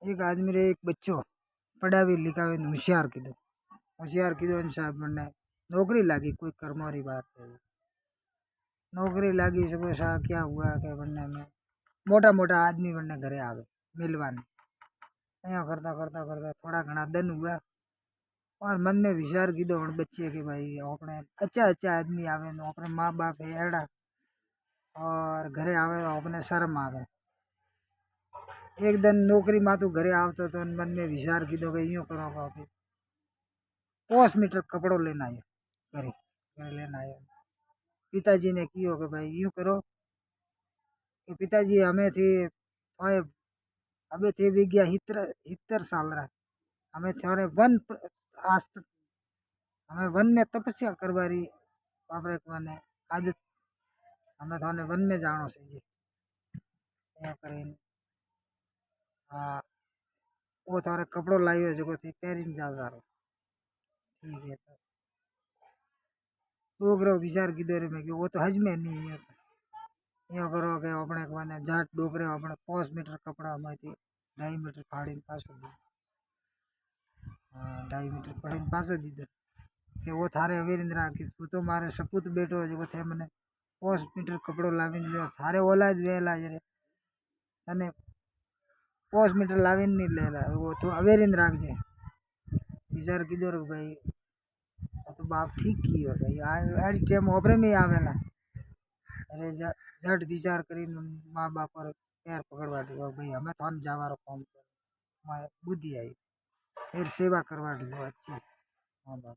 एक आदमी रे एक बच्चो पढ़ावी लिखावे होशियार कीधो ने साहब मने नौकरी लागी कोई कर्मोरी बात है। नौकरी लागी सको सा क्या हुआ के बनने में मोटा मोटा आदमी बनने घरे आवे मिलवा ने अँ करता करता करता थोड़ा घना दिन हुआ और मन में विचार कीधो बच्चे के भाई अपने अच्छा अच्छा आदमी आवे अपने माँ बाप है एड़ा और घरे आवे तो अपने शर्म आवे। एक दिन नौकरी माँ तू घरे आवतो तो मन में विचार कीधो कि यूं करो कि 5 मीटर कपड़ो लेना आयो घरे घरे लेना आयो। पिताजी ने कियो कि भाई यूं करो कि पिताजी हमें थी ओए अबे थे भी गया 70 साल रहा हमें थोड़े आज तक हमें वन में तपस्या करवा रही बापरे माने आदत हमें थाने वन में जानो से जी क्या करें। हाँ वो थारे कपड़ो लाइयो जो थी पहरीन जा रहा ठीक है तो डोगरो विचार कीधो रे मैं कि वो तो हज में नहीं है यो करो के अपने माने जाट डोगरे अपने 5 मीटर कपड़ा में थी 2.5 मीटर फाड़ी पासो दी। हाँ 2.5 मीटर फाड़ी पासो दी कि वो थारे अवेरिंद्रा की तू तो मारे सपूत बेटो जो थे मैंने 5 मीटर कपड़ो लावी लियो थारे औलाद वेला रे तने 5 मीटर लावी नहीं लेला वो तो अवेरिंद राखजे विचार कीधो रे भाई तो बाप ठीक कियो भाई आड़ी टाइम ओपरे में आवेला अरे झट विचार करीने माँ बाप पर पैर पकड़वा दियो भाई हमें थाने जावारो काम कर बुद्धि आई फिर सेवा करवा दियो अच्छी माँ बाप